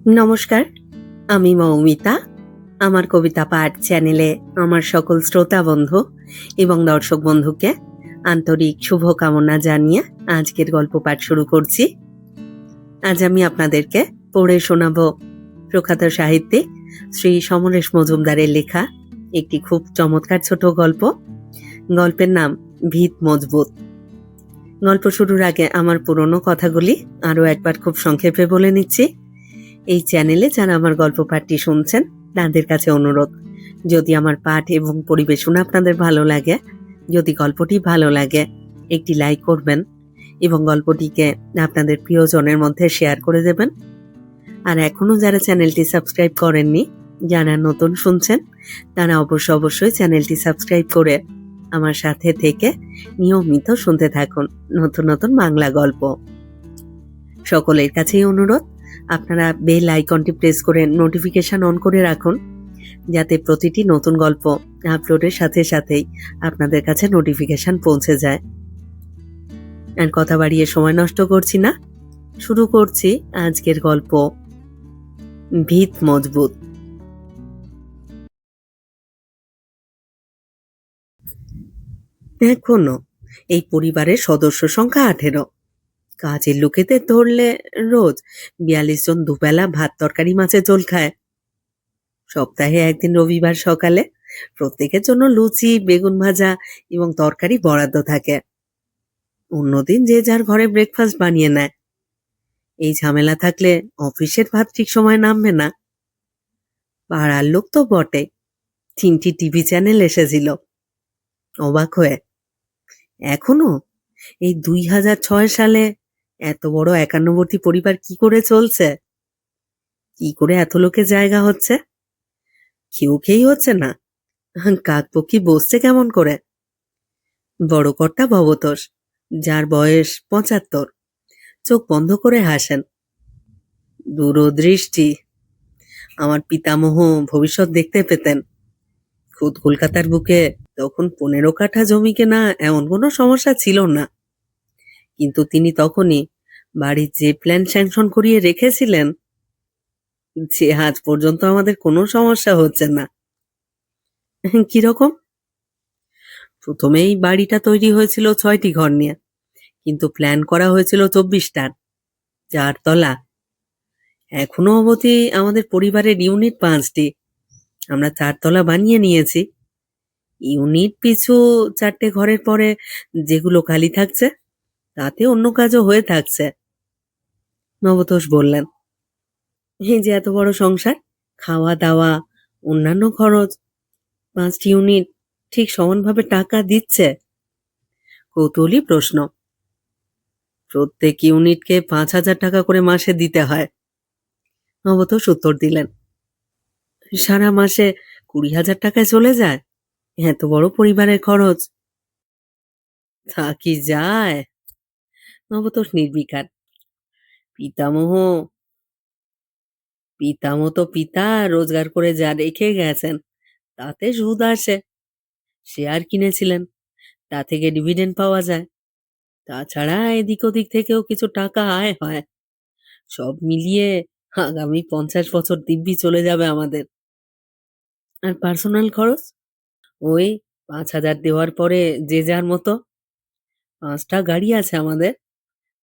নমস্কার, আমি মৌমিতা। আমার কবিতা পাঠ চ্যানেলে আমার সকল শ্রোতা বন্ধু এবং দর্শক বন্ধুকে আন্তরিক শুভকামনা জানিয়ে আজকের গল্প পাঠ শুরু করছি। আজ আমি আপনাদেরকে পড়ে শোনাব প্রখ্যাত সাহিত্যিক শ্রী সমরেশ মজুমদারের লেখা একটি খুব চমৎকার ছোট গল্প। গল্পের নাম ভিত মজবুত। গল্প শুরুর আগে আমার পুরনো কথাগুলি আরও একবার খুব সংক্ষেপে বলে নিচ্ছি। এই চ্যানেলে যারা আমার গল্প পাঠটি শুনছেন তাদের কাছে অনুরোধ, যদি আমার পাঠ এবং পরিবেশনা আপনাদের ভালো লাগে, যদি গল্পটি ভালো লাগে, একটি লাইক করবেন এবং গল্পটিকে আপনাদের প্রিয়জনের মধ্যে শেয়ার করে দেবেন। আর এখনও যারা চ্যানেলটি সাবস্ক্রাইব করেননি, যারা নতুন শুনছেন, তারা অবশ্যই চ্যানেলটি সাবস্ক্রাইব করে আমার সাথে থেকে নিয়মিত শুনতে থাকুন নতুন নতুন বাংলা গল্প। সকলের কাছেই অনুরোধ, আপনারা বেল আইকনটি প্রেস করে নোটিফিকেশন অন করে রাখুন, যাতে প্রতিটি নতুন গল্প আপলোডের সাথে সাথেই আপনাদের কাছে নোটিফিকেশন পৌঁছে যায়। আর কথা বাড়িয়ে সময় নষ্ট করছি না, শুরু করছি আজকের গল্প ভিত মজবুত। এখনো এই পরিবারের সদস্য সংখ্যা 18। কাজের লোকেদের ধরলে রোজ 42 জন দুবেলা ভাত তরকারি মাছের ঝোল খায়। সপ্তাহে একদিন রবিবার সকালে প্রত্যেকের জন্য লুচি, বেগুন ভাজা এবং তরকারি বরাদ্দ থাকে। অন্যদিন যে যার ঘরে ব্রেকফাস্ট বানিয়ে নেয়। এই ঝামেলা থাকলে অফিসের ভাত ঠিক সময় নামবে না। পাড়ার লোক তো বটে, 3টি টিভি চ্যানেল এসেছিল। অবাক হয়ে, এখনো এই 2006 সালে এত বড় একান্নবর্তী পরিবার কি করে চলছে? কি করে এত লোকের জায়গা হচ্ছে? খেয়েই হচ্ছে না, কাকপক্ষী বসছে কেমন করে? বড় কর্তা ভবতোষ, যার বয়স 75, চোখ বন্ধ করে হাসেন। দূরদৃষ্টি। আমার পিতামহ ভবিষ্যৎ দেখতে পেতেন। খুদ কলকাতার বুকে তখন 15 কাঠা জমি কেনা এমন কোনো সমস্যা ছিল না, কিন্তু তিনি তখনই বাড়ির যে প্ল্যান স্যাংশন করিয়ে রেখেছিলেন, যে আজ পর্যন্ত আমাদের কোনো সমস্যা হচ্ছে না। কিরকম? প্রথমেই বাড়িটা তৈরি হয়েছিল 6টি ঘর নিয়ে, কিন্তু প্ল্যান করা হয়েছিল 24টার, 4 তলা। এখনো অবধি আমাদের পরিবারের ইউনিট 5টি, আমরা 4 তলা বানিয়ে নিয়েছি। ইউনিট পিছু 4টে ঘরের পরে যেগুলো খালি থাকছে, তাতে অন্য কাজও হয়ে থাকছে। নবতোষ বললেন, এই যে এত বড় সংসার, খাওয়া দাওয়া, অন্যান্য খরচ, 5টি ইউনিট ঠিক সমানভাবে টাকা দিচ্ছে? কৌতূহলী প্রশ্ন। প্রত্যেক ইউনিটকে 5,000 টাকা করে মাসে দিতে হয়। নবতোষ উত্তর দিলেন, সারা মাসে 20,000 টাকায় চলে যায় এত বড় পরিবারের খরচ? তা কি যায়? নবতোষ নির্বিকার। পিতামহ পিতামহ তো পিতা রোজগার করে যা রেখে গেছেন তাতে সুদ আসে। শেয়ার কিনেছিলেন, তা থেকে ডিভিডেন্ড পাওয়া যায়। তাছাড়া এদিক ওদিক থেকেও কিছু টাকা আয় হয়। সব মিলিয়ে আগামী 50 বছর দিব্যি চলে যাবে আমাদের। আর পার্সোনাল খরচ ওই 5,000 দেওয়ার পরে যে যার মতো। 5টা গাড়ি আছে আমাদের,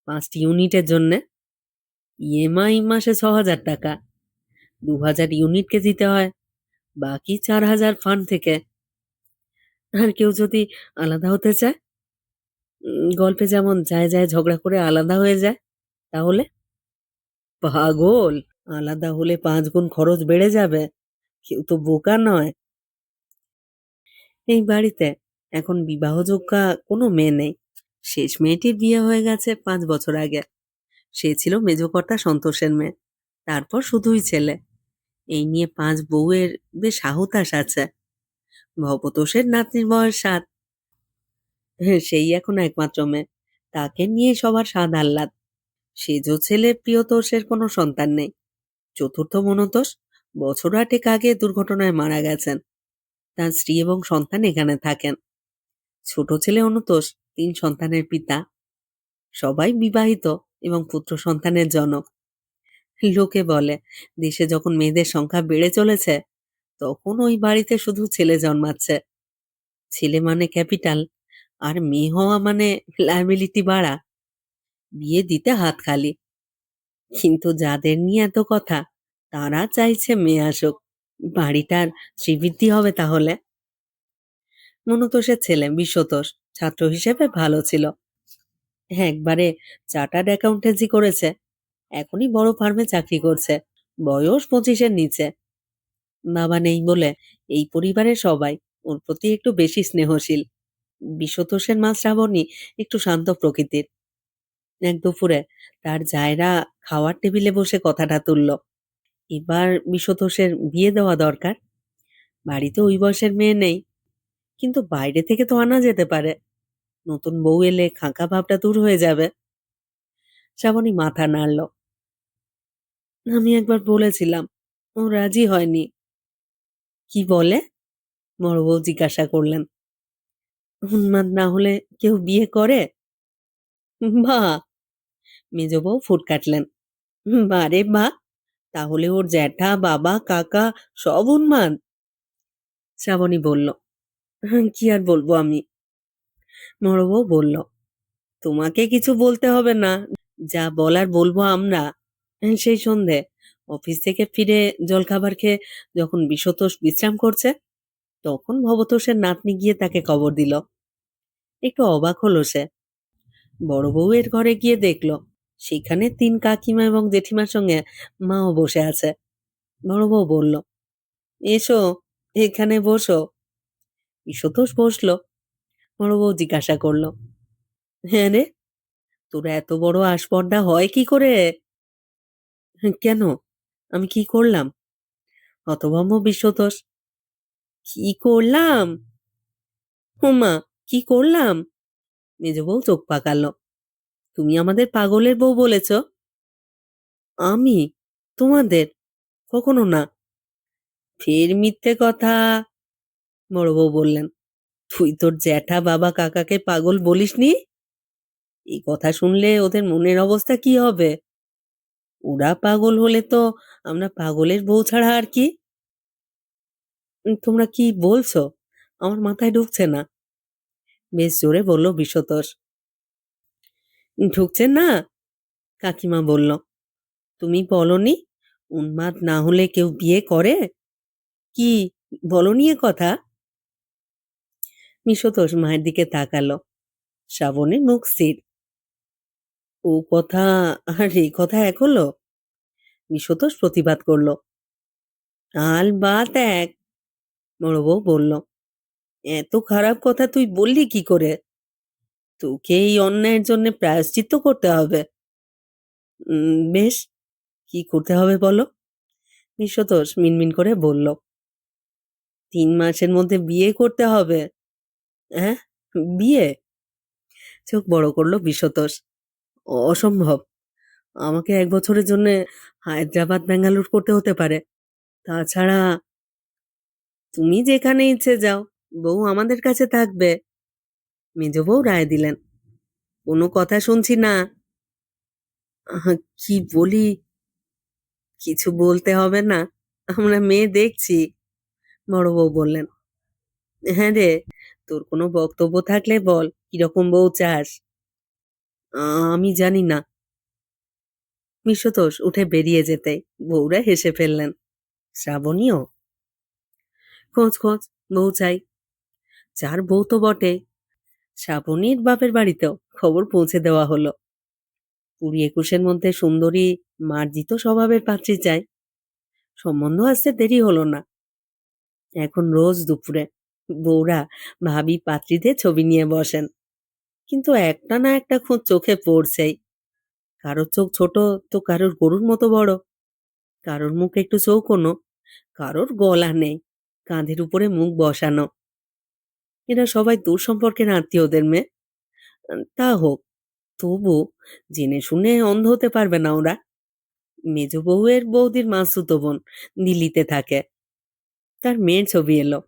5টি ইউনিটের জন্যে। ইএমআই মাসে 6,000 টাকা, 2,000 ইউনিটকে দিতে হয়, বাকি 4,000 ফান্ড থেকে। আর কেউ যদি আলাদা হতে চায়, গল্পে যেমন যায় ঝগড়া করে আলাদা হয়ে যায়, তাহলে? পাগল! আলাদা হলে 5 গুণ খরচ বেড়ে যাবে। কেউ তো বোকা নয়। এই বাড়িতে এখন বিবাহযোগ্যা কোনো মেয়ে নেই। শেষ মেয়েটির বিয়ে হয়ে গেছে 5 বছর আগে। সে ছিল মেজকর্তা সন্তোষের মেয়ে। তারপর শুধুই ছেলে। এই নিয়ে 5 বউয়ের বেশ হাহুতাশ আছে। ভবতোষের নাতনির বয়স 7। সেই এখন একমাত্র মেয়ে। তাকে নিয়ে সবার স্বাদ আহ্লাদ। সেজো ছেলে প্রিয়তোষের কোনো সন্তান নেই। চতুর্থ মনতোষ বছর 8 আগে দুর্ঘটনায় মারা গেছেন। তার স্ত্রী এবং সন্তান এখানে থাকেন। ছোট ছেলে অনুতোষ 3 সন্তানের পিতা। সবাই বিবাহিত এবং পুত্র সন্তানের জনক। লোকে বলে দেশে যখন মেয়েদের সংখ্যা বেড়ে চলেছে তখন ওই বাড়িতে শুধু ছেলে জন্মাচ্ছে। ছেলে মানে ক্যাপিটাল, আর মেয়ে হওয়া মানে লায়াবিলিটি বাড়া, বিয়ে দিতে হাত খালি। কিন্তু যাদের নিয়ে এত কথা তারা চাইছে মেয়ে আসুক, বাড়িটার শ্রীবৃদ্ধি হবে তাহলে। মনতোষের ছেলে বিশ্বতোষ ছাত্র হিসেবে ভালো ছিল, একবারে চার্টার্ড অ্যাকাউন্টেন্সি করেছে, এখনই বড় ফার্মে চাকরি করছে, বয়স 25-এর নিচে। বাবা নেই বলে এই পরিবারের সবাই ওর প্রতি একটু বেশি স্নেহশীল। বিশ্বতোষের মা শ্রাবণী একটু শান্ত প্রকৃতির। এক দুপুরে তার জায়রা খাওয়ার টেবিলে বসে কথাটা তুলল, এবার বিশ্বতোষের বিয়ে দেওয়া দরকার। বাড়িতে ওই বয়সের মেয়ে নেই, কিন্তু বাইরে থেকে তো আনা যেতে পারে। নতুন বউ এলে খাঁকা ভাবটা দূর হয়ে যাবে। শ্রাবণী মাথা নাড়ল। আমি একবার বলেছিলাম, ও রাজি হয়নি। কি বলে? বড় বউ জিজ্ঞাসা করলেন। উন্মাদ না হলে কেউ বিয়ে করে? বা! মেজ বউ ফুট কাটলেন। বারে বা! তাহলে ওর জ্যাঠা, বাবা, কাকা সব উন্মাদ? শ্রাবণী বলল, কি আর বলবো আমি। বড় বউ বলল, তোমাকে কিছু বলতে হবে না, যা বলার বলবো আমরা। সেই সন্ধে অফিস থেকে ফিরে জলখাবার খেয়ে যখন বিশ্বতোষ বিশ্রাম করছে তখন ভবতোষের নাতনি গিয়ে তাকে খবর দিল। একটু অবাক হলো সে। বড় বউয়ের ঘরে গিয়ে দেখলো সেখানে 3 কাকিমা এবং জেঠিমার সঙ্গে মাও বসে আছে। বড় বউ বলল, এসো, এখানে বসো। বিশ্বতোষ বসলো। বড় বউ জিজ্ঞাসা করলো, হ্যাঁ রে, তোর এত বড় আসপর্দা হয় কি করে? কেন, আমি কি করলাম? হতভম্ব বিশ্বতোষ। কি করলাম? হুমা, কি করলাম? মেজ বউ চোখ পাকালো। তুমি আমাদের পাগলের বউ বলেছ। আমি? তোমাদের? কখনো না। ফের মিথ্যে কথা। বড় বউ বললেন, তুই তোর জ্যাঠা, বাবা, কাকাকে পাগল বলিসনি? এই কথা শুনলে ওদের মনের অবস্থা কি হবে? ওরা পাগল হলে তো আমরা পাগলের বউ ছাড়া আর কি? তোমরা কি বলছো? আমার মাথায় ঢুকছে না। বেশ জোরে বলল বিশ্বতোষ। ঢুকছে না? কাকিমা বলল, তুমি বলনি উন্মাদ না হলে কেউ বিয়ে করে? কি বলনি এ কথা? বিশ্বতোষ মায়ের দিকে তাকালো। শ্রাবণের মুখ স্থির। ও কথা আর এই কথা এক হলো? বিশ্বতোষ প্রতিবাদ করলো। আল বাত এক। বড় বউ বলল, এত খারাপ কথা তুই বললি কি করে? তোকে এই অন্যায়ের জন্য প্রায়শ্চিত্ত করতে হবে। বেশ, কি করতে হবে বলো? বিশ্বতোষ মিনমিন করে বলল, 3 মাসের মধ্যে বিয়ে করতে হবে। হ্যাঁ, বিয়ে? চোখ বড় করলো বিশ্বতোষ। অসম্ভব। আমাকে 1 বছরের জন্য হায়দ্রাবাদ ব্যাঙ্গালোর করতে হতে পারে। তাছাড়া তুমি যেখানে ইচ্ছে যাও, বউ আমাদের কাছে থাকবে। মেজ বউ রায় দিলেন, কোনো কথা শুনছি না। কি বলি? কিছু বলতে হবে না, আমরা মেয়ে দেখছি। বড় বউ বললেন, হ্যাঁ রে, তোর কোনো বক্তব্য থাকলে বল, কিরকম বউ চাস? আমি জানি না। বিশ্বতোষ উঠে বেরিয়ে যেতেই বউরা হেসে ফেললেন। শ্রাবণীও খোঁজ খোঁজ বউ চাই। যার বউ তো বটে। শ্রাবণীর বাপের বাড়িতেও খবর পৌঁছে দেওয়া হলো। 20-21-এর মধ্যে সুন্দরী, মার্জিত স্বভাবের পাত্রী চাই। সম্বন্ধ আসতে দেরি হলো না। এখন রোজ দুপুরে বউরা ভাবি পাত্রীদের ছবি নিয়ে বসেন, কিন্তু একটা না একটা খোঁজ চোখে পড়ছেই। কারোর চোখ ছোট, তো কারোর গরুর মতো বড়, কারোর মুখ একটু চৌকোনো, কারোর গলা নেই, কাঁধের উপরে মুখ বসানো। এরা সবাই দূর সম্পর্কের আত্মীয়দের মেয়ে। তা হোক, তবু জেনে শুনে অন্ধ হতে পারবে না ওরা। মেজ বউয়ের বৌদির মাসুতো বোন দিল্লিতে থাকে। তার মেয়ের ছবি এলো,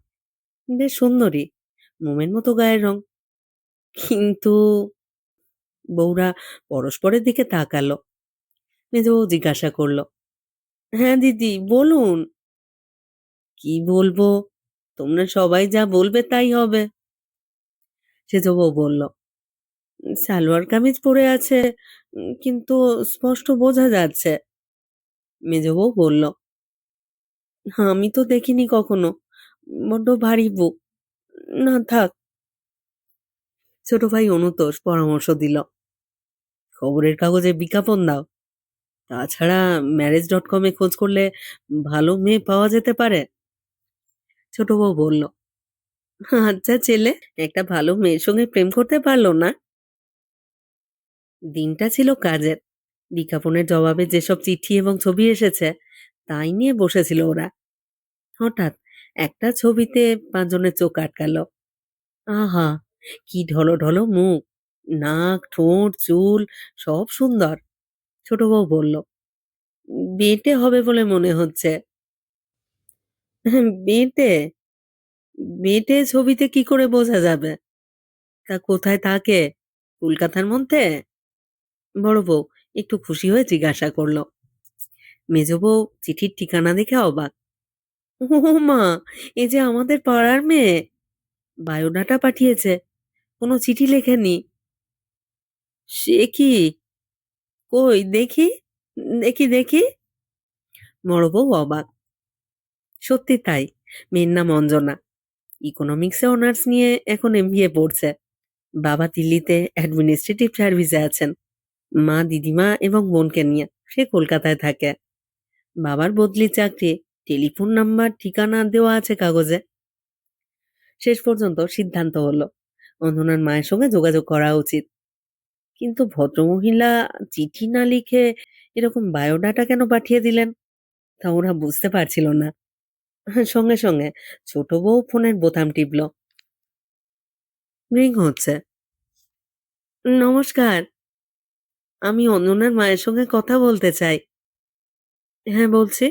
বেশ সুন্দরী, মোমের মতো গায়ের রং। কিন্তু বউরা পরস্পরের দিকে তাকালো। মেজ বউ জিজ্ঞাসা করলো, হ্যাঁ দিদি, বলুন। কি বলবো? তোমরা সবাই যা বলবে তাই হবে। সেজ বউ বলল, সালোয়ার কামিজ পরে আছে, কিন্তু স্পষ্ট বোঝা যাচ্ছে। মেজ বউ বলল, আমি তো দেখিনি কখনো, বড্ড ভারী বুক। না থাক। ছোট ভাই অনুতোষ পরামর্শ দিল, খবরের কাগজে বিজ্ঞাপন দাও। তাছাড়া ম্যারেজ.কম-এ খোঁজ করলে ভালো মেয়ে পাওয়া যেতে পারে। ছোট বউ বলল, আচ্ছা ছেলে একটা ভালো মেয়ের সঙ্গে প্রেম করতে পারলো না। দিনটা ছিল কাজের। বিজ্ঞাপনের জবাবে যেসব চিঠি এবং ছবি এসেছে তাই নিয়ে বসেছিল ওরা। হঠাৎ একটা ছবিতে ৫ জনের চোখ আটকালো। আহা! কি ঢলো মুখ, নাক, ঠোঁট, চুল সব সুন্দর। ছোট বউ বলল, বেঁটে হবে বলে মনে হচ্ছে। বেঁটে? বেঁটে ছবিতে কি করে বোঝা যাবে? তা কোথায় থাকে? কলকাতার মধ্যে? বড় বউ একটু খুশি হয়ে জিজ্ঞাসা করলো। মেজ বউ চিঠির ঠিকানা দেখে অবাক। ও মা! এ যে আমাদের পাড়ার মেয়ে। বায়োডাটা পাঠিয়েছে, কোনো চিঠি লেখেনি। সে কি? কই দেখি, দেখি। বড় বউ অবাক। সত্যি তাই, মেয়ের নাম অঞ্জনা। ইকোনমিক্সে অনার্স নিয়ে এখন এমবিএ পড়ছে। বাবা দিল্লিতে অ্যাডমিনিস্ট্রেটিভ সার্ভিসে আছেন। মা দিদিমা এবং বোনকে নিয়ে সে কলকাতায় থাকে। বাবার বদলি চাকরি, টেলিফোন নাম্বার ঠিকানা দেওয়া আছে কাগজে। শেষ পর্যন্ত সিদ্ধান্ত হলো অঞ্জনার মায়ের সঙ্গে যোগাযোগ করা উচিত। কিন্তু ভদ্রমহিলা চিঠি না লিখে এরকম বায়োডাটা কেন পাঠিয়ে দিলেন তা ওরা বুঝতে পারছিল না। সঙ্গে সঙ্গে ছোট বউ ফোনের বোতাম টিপল। রিং হচ্ছে। নমস্কার, আমি অঞ্জনার মায়ের সঙ্গে কথা বলতে চাই। হ্যাঁ বলছি।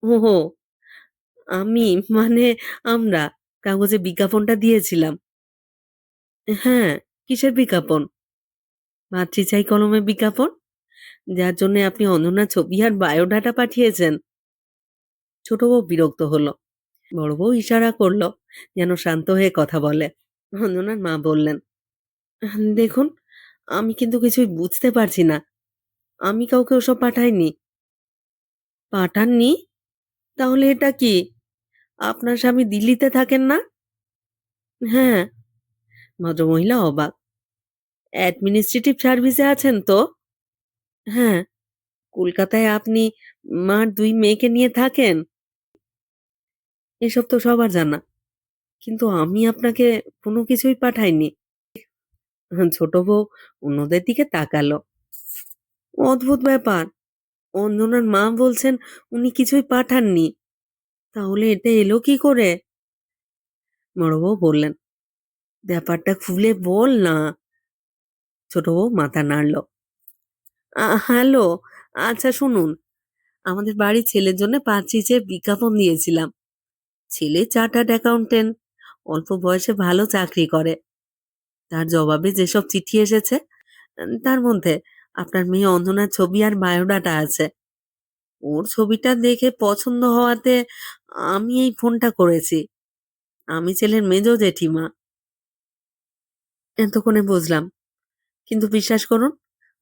ওহো, আমি মানে আমরা কাগজে বিজ্ঞাপনটা দিয়েছিলাম। হ্যাঁ, কিসের বিজ্ঞাপন? মাতৃচাই কলমের বিজ্ঞাপন, যার জন্য আপনি অনন্যার ছবি আর বায়োডাটা পাঠিয়েছেন। ছোট বউ বিরক্ত হলো। বড় বউ ইশারা করলো যেন শান্ত হয়ে কথা বলে। অনন্যার মা বললেন, দেখুন, আমি কিন্তু কিছুই বুঝতে পারছি না। আমি কাউকে ওসব পাঠাইনি। পাঠাননি? তাহলে এটা কি? আপনার স্বামী দিল্লিতে থাকেন না? হ্যাঁ। ভদ্রমহিলা অবাক। অ্যাডমিনিস্ট্রেটিভ সার্ভিসে আছেন তো? হ্যাঁ। কলকাতায় আপনি মার ২ মেয়েকে নিয়ে থাকেন? এসব তো সবার জানা। কিন্তু আমি আপনাকে কোনো কিছুই পাঠাইনি। ছোট বউ অন্যদের দিকে তাকালো। অদ্ভুত ব্যাপার। অঞ্জনার মা বলছেন উনি কিছুই পাঠাননি। তাহলে এটা এলো কি করে? বড় বউ বললেন, ব্যাপারটা খুলে বল না। ছোট বউ মাথা নাড়ল। হ্যালো, আচ্ছা শুনুন, আমাদের বাড়ির ছেলের জন্য পাত্রীচের বিজ্ঞাপন দিয়েছিলাম। ছেলে চার্টার্ড অ্যাকাউন্টেন্ট, অল্প বয়সে ভালো চাকরি করে। তার জবাবে যেসব চিঠি এসেছে তার মধ্যে আপনার মেয়ে অঞ্জনার ছবি আর বায়োডাটা আছে। ওর ছবিটা দেখে পছন্দ হওয়াতে আমি এই ফোনটা করেছি। আমি ছেলের মেজ জেঠিমা। এতক্ষণে বুঝলাম, কিন্তু বিশ্বাস করুন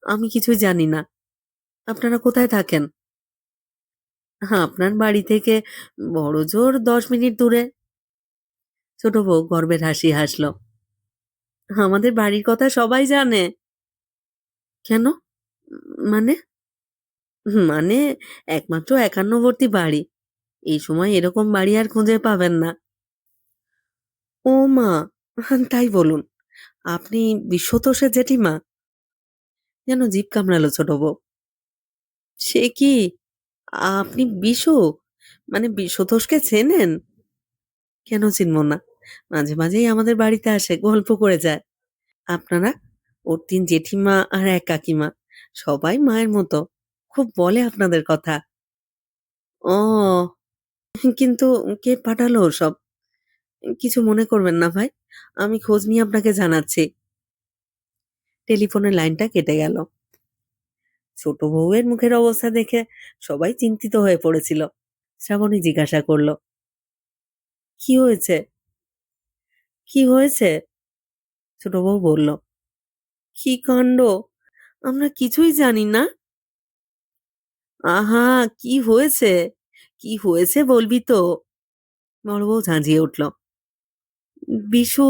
আমি কিছুই জানি না। আপনারা কোথায় থাকেন? আপনার বাড়ি থেকে বড়জোর ১০ মিনিট দূরে। ছোট বউ গর্বের হাসি হাসল। আমাদের বাড়ির কথা সবাই জানে। কেন? মানে? মানে একমাত্র একান্নবর্তী বাড়ি। এই সময় এরকম বাড়ি আর খুঁজে পাবেন না। ও মা! তাই বলুন। আপনি বিশ্বতোষের জেঠিমা? যেন জিভ কামড়ালো ছোট বউ। সে কি? আপনি বিশু? মানে বিশ্বতোষকে চেনেন? কেন চিনব না? মাঝে মাঝেই আমাদের বাড়িতে আসে, গল্প করে যায়। আপনারা? ওর ৩ জেঠিমা আর ১ কাকিমা। সবাই মায়ের মতো। খুব বলে আপনাদের কথা। ও! কিন্তু কে পাঠালো ওসব? কিছু মনে করবেন না ভাই। আমি খোঁজ নিয়ে আপনাকে জানাচ্ছি। টেলিফোনের লাইনটা কেটে গেল। ছোট বউয়ের মুখের অবস্থা দেখে সবাই চিন্তিত হয়ে পড়েছিল। শ্রাবণী জিজ্ঞাসা করলো, কি হয়েছে? কি হয়েছে? ছোট বউ বলল, কি কাণ্ড, আমরা কিছুই জানি না। আহা, কি হয়েছে? কি হয়েছে বলবি তো? বড় বউ ঝাঁঝিয়ে উঠল, বিশু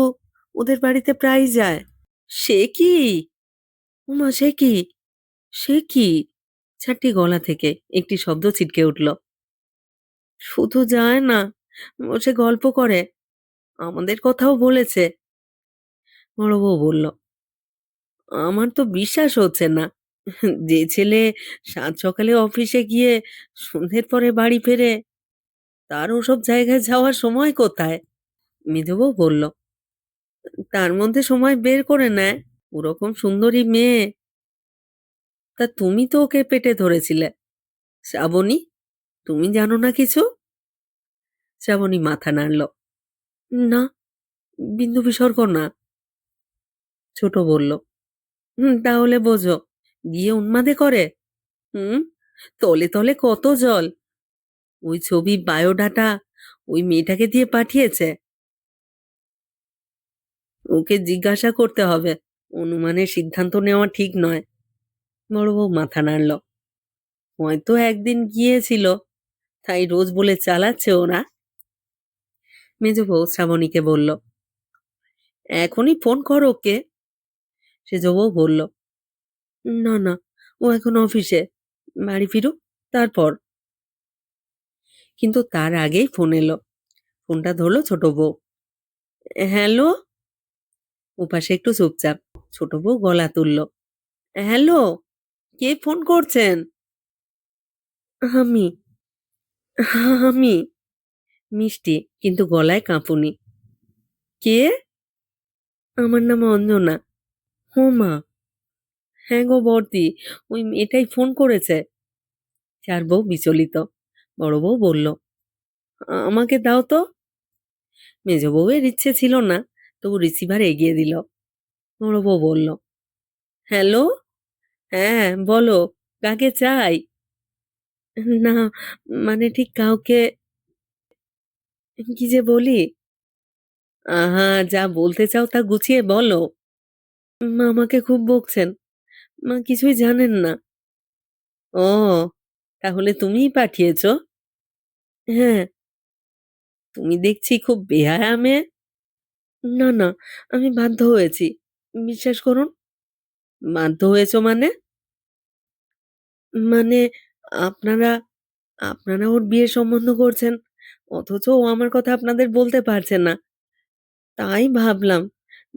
ওদের বাড়িতে প্রায়ই যায়। সে কি? উমা, সে কি? সে কি? ছাট্টি গলা থেকে একটি শব্দ ছিটকে উঠল। শুধু যায় না, সে গল্প করে, আমাদের কথাও বলেছে। বড় বউ বলল, আমার তো বিশ্বাস হচ্ছে না। যে ছেলে সাত সকালে অফিসে গিয়ে সন্ধ্যের পরে বাড়ি ফেরে, তার ওসব জায়গায় যাওয়ার সময় কোথায়? মেজ বউ বলল, তার মধ্যে সময় বের করে নেয়। ওরকম সুন্দরী মেয়ে, তা তুমি তো ওকে পেটে ধরেছিলে। শ্রাবণী, তুমি জানো না কিছু? শ্রাবণী মাথা নাড়ল, না, বিন্দু বিসর্গ না। ছোট বলল, তাহলে বোঝো, গিয়ে উন্মাদে করে। হুম, তলে তলে কত জল। ওই ছবি, বায়োডাটা ওই মেয়েটাকে দিয়ে পাঠিয়েছে। ওকে জিজ্ঞাসা করতে হবে, অনুমানের সিদ্ধান্ত নেওয়া ঠিক নয়। বড় বউ মাথা নাড়ল, হয়তো একদিন গিয়েছিল, তাই রোজ বলে চালাচ্ছে ওরা। মেজ বউ শ্রাবণীকে বলল, এখনই ফোন করো ওকে। সেজ বউ বলল, না না, ও এখন অফিসে, বাড়ি ফিরুক তারপর। কিন্তু তার আগেই ফোন এলো। ফোনটা ধরলো ছোট বউ। হ্যালো। ওপাশে একটু চুপচাপ। ছোট বউ গলা তুলল, হ্যালো, কে ফোন করছেন? আমি, আমি। মিষ্টি কিন্তু গলায় কাঁপুনি। কে? আমার নাম অঞ্জনা। হোমা, হ্যাঁ গো বর্দি, ওই মেয়েটাই ফোন করেছে। চার বউ বিচলিত। বড় বউ বলল, আমাকে দাও তো। মেজ বউয়ের ইচ্ছে ছিল না, তবু রিসিভার এগিয়ে দিল। বড় বউ বলল, হ্যালো, হ্যাঁ বলো, কাকে চাই? না, মানে ঠিক কাউকে। কি যে বলি। আহা, যা বলতে চাও তা গুছিয়ে বলো। মা আমাকে খুব বকছেন, মা কিছুই জানেন না। ও, তাহলে তুমিই পাঠিয়েছো? হ্যাঁ। তুমি দেখছি খুব বেহায়া মেয়ে। না না, আমি বাধ্য হয়েছি, বিশ্বাস করুন। বাধ্য হয়েছো মানে? মানে আপনারা আপনারা ওর বিয়ের সম্বন্ধ করছেন, অথচ ও আমার কথা আপনাদের বলতে পারছে না। তাই ভাবলাম,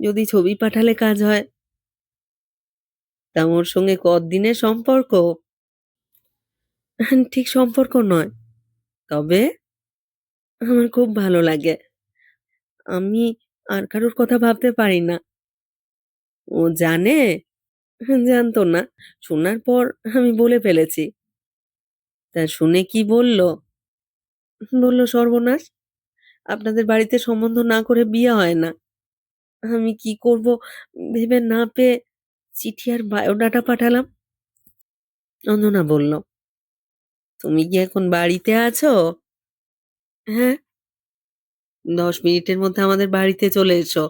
যদি ছবি পাঠালে কাজ হয়। তা ওর সঙ্গে কতদিনের সম্পর্ক? ঠিক সম্পর্ক নয়, তবে আমার খুব ভালো লাগে। আমি আর কারোর কথা ভাবতে পারি না। ও জানে? জানতো না, শোনার পর আমি বলে ফেলেছি। তা শুনে কি বলল? বলল, সর্বনাশ, আপনাদের বাড়িতে সম্বন্ধ না করে বিয়ে হয় না। আমি কি করব ভেবে না পেয়ে চিঠি আর বায়োডাটা পাঠালাম। অঞ্জনা বলল, তুমি কি এখন বাড়িতে আছো? হ্যাঁ, 10 মিনিটের মধ্যে আমাদের বাড়িতে চলে এসো।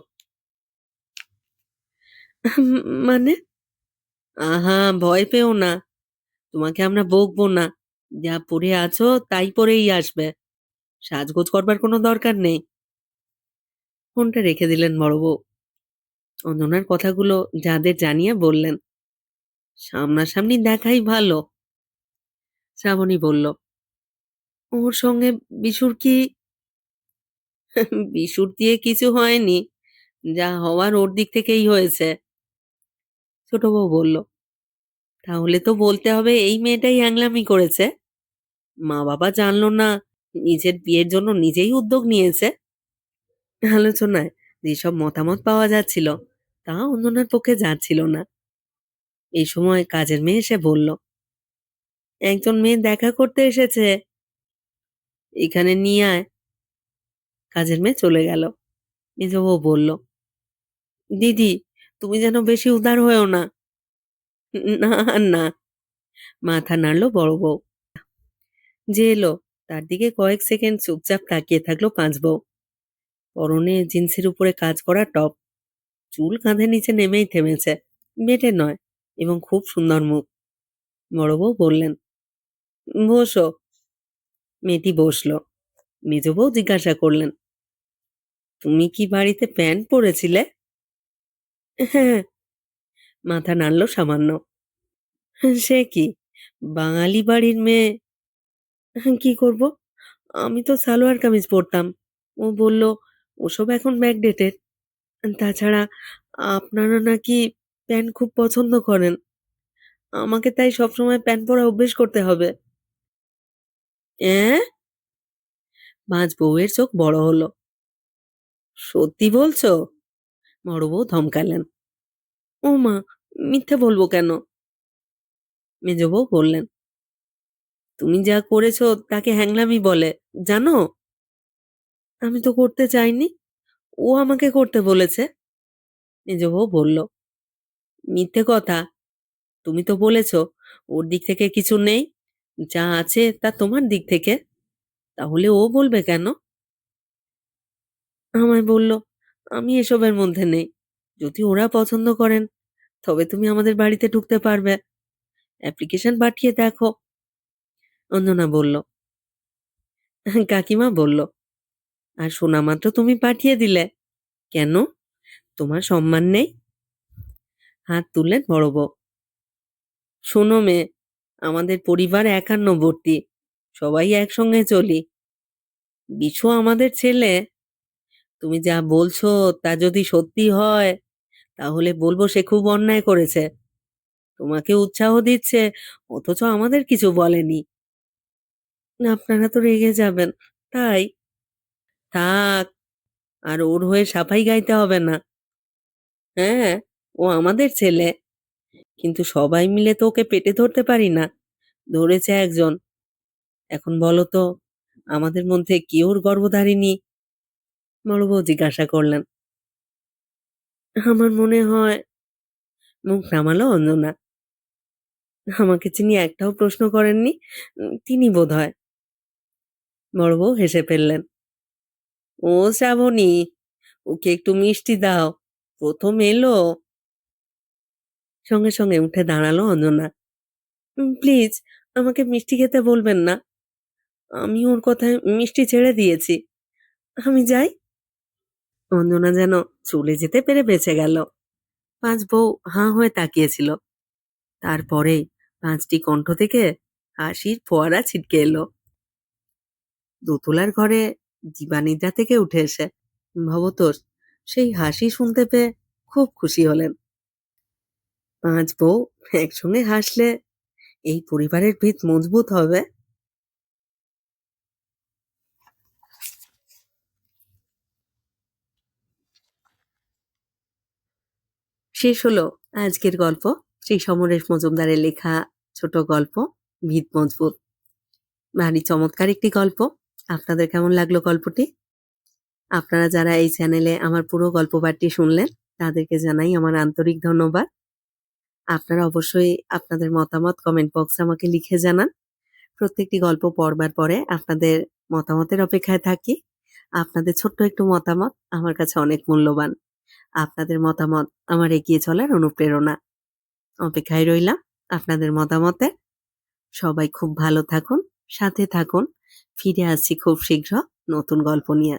মানে? আহা, ভয় পেও না, তোমাকে আমরা বকবো না। যা পরে আছো তাই পরেই আসবে, সাজগোজ করবার কোনো দরকার নেই। ফোনটা রেখে দিলেন বড় বউ। অঞ্জনার কথাগুলো যাদের জানিয়ে বললেন, সামনাসামনি দেখাই ভালো। শ্রাবণী বলল, ওর সঙ্গে বিশুর কি? বিশুর দিয়ে কিছু হয়নি, যা হওয়ার ওর দিক থেকেই হয়েছে। ছোট বউ বলল, তাহলে তো বলতে হবে এই মেয়েটাই হ্যাংলামি করেছে। মা বাবা জানলো না, নিজের বিয়ের জন্য নিজেই উদ্যোগ নিয়েছে। আলোচনায় যেসব মতামত পাওয়া যাচ্ছিল, তা অন্যনার পক্ষে যাচ্ছিল না। এই সময় কাজের মেয়ে এসে বলল, একজন মেয়ে দেখা করতে এসেছে, এখানে নিয়ে আয়। কাজের মেয়ে চলে গেল। মেজ বউ বলল, দিদি, তুমি যেন বেশি উদার হয়েও না। না না, মাথা নাড়ল বড় বউ। যে এলো তার দিকে কয়েক সেকেন্ড চুপচাপ তাকিয়ে থাকলো পাঁচ বউ। পরনে জিন্সের উপরে কাজ করা টপ, চুল কাঁধের নিচে নেমেই থেমেছে, বেটে নয়, এবং খুব সুন্দর মুখ। বড় বউ বললেন, বসো। মেয়েটি বসলো। মেজ বউ জিজ্ঞাসা করলেন, তুমি কি বাড়িতে প্যান্ট পরেছিলে? হ্যাঁ। মাথা নাড়ল সামান্য। সে কি, বাঙালি বাড়ির মেয়ে। কি করব, আমি তো সালোয়ার কামিজ পরতাম। ও বলল ওসব এখন ব্যাকডেটেড। তাছাড়া আপনারা নাকি প্যান্ট খুব পছন্দ করেন, আমাকে তাই সবসময় প্যান্ট পরা অভ্যেস করতে হবে। অ্যাঁ? পাঁচ বউয়ের চোখ বড় হলো। সত্যি বলছো? বড় বউ ধমকালেন। ও মা, মিথ্যে বলবো কেন? মেজ বউ বললেন, তুমি যা করেছো তাকে হ্যাংলামি বলে, জানো? আমি তো করতে চাইনি, ও আমাকে করতে বলেছে। মেজ বউ বলল, মিথ্যে কথা। তুমি তো বলেছ ওর দিক থেকে কিছু নেই, যা আছে তা তোমার দিক থেকে। তাহলে ও বলবে কেন? আমায় বলল আমি এসবের মধ্যে নেই, যদি ওরা পছন্দ করেন তবে তুমি আমাদের বাড়িতে ঢুকতে পারবে, অ্যাপ্লিকেশন পাঠিয়ে দেখো। অঞ্জনা বলল। কাকিমা বলল, আর শোনা মাত্র তুমি পাঠিয়ে দিলে কেন? তোমার সম্মান নেই? হাত তুললেন বড় বউ। শোনো মেয়ে, আমাদের পরিবার একান্নবর্তী, সবাই একসঙ্গে চলি। বিশু আমাদের ছেলে। তুমি যা বলছো তা যদি সত্যি হয় তাহলে বলবো সে খুব অন্যায় করেছে, তোমাকে উৎসাহ দিচ্ছে অথচ আমাদের কিছু বলেনি। আপনারা তো রেগে যাবেন, তাই। থাক, আর ওর হয়ে সাফাই গাইতে হবে না। হ্যাঁ, ও আমাদের ছেলে, কিন্তু সবাই মিলে তো ওকে পেটে ধরতে পারি না, ধরেছে একজন। এখন বলো তো, আমাদের মধ্যে কে ওর গর্ভধারিণী? বড় বউ জিজ্ঞাসা করলেন। আমার মনে হয়। মুখ নামালো অঞ্জনা। আমাকে চিনি একটাও প্রশ্ন করেননি, তিনি বোধ হয়। বড় বউ হেসে ফেললেন। ও শ্রাবণী, ওকে একটু মিষ্টি দাও, প্রথম এলো। সঙ্গে সঙ্গে উঠে দাঁড়ালো অঞ্জনা। প্লিজ, আমাকে মিষ্টি খেতে বলবেন না, আমি ওর কথায় মিষ্টি ছেড়ে দিয়েছি। আমি যাই। অঞ্জনা যেন চলে যেতে পেরে বেঁচে গেল। পাঁচ বউ হাঁ হয়ে তাকিয়েছিল। তারপরেই পাঁচটি কণ্ঠ থেকে হাসির ফোয়ারা ছিটকে এলো। দোতলার ঘরে দিবানিদ্রা থেকে উঠে এসে ভবতোষ সেই হাসি শুনতে পেয়ে খুব খুশি হলেন। পাঁচ বউ একসঙ্গে হাসলে এই পরিবারের ভিত মজবুত হবে। শেষ হলো আজকের গল্প, শ্রী সমরেশ মজুমদারের লেখা ছোট গল্প ভিত মজবুত। ভারী চমৎকার একটি গল্প। আপনাদের কেমন লাগলো গল্পটি? আপনারা যারা এই চ্যানেলে আমার পুরো গল্প পাঠটি শুনলেন তাদেরকে জানাই আমার আন্তরিক ধন্যবাদ। আপনারা অবশ্যই আপনাদের মতামত কমেন্ট বক্সে আমাকে লিখে জানান। প্রত্যেকটি গল্প পড়বার পরে আপনাদের মতামতের অপেক্ষায় থাকি। আপনাদের ছোট্ট একটু মতামত আমার কাছে অনেক মূল্যবান। আপনাদের মতামত আমার এগিয়ে চলার অনুপ্রেরণা। অপেক্ষায় রইলাম আপনাদের মতামতে। সবাই খুব ভালো থাকুন, সাথে থাকুন। ফিরে আসছি খুব শীঘ্র নতুন গল্প নিয়ে।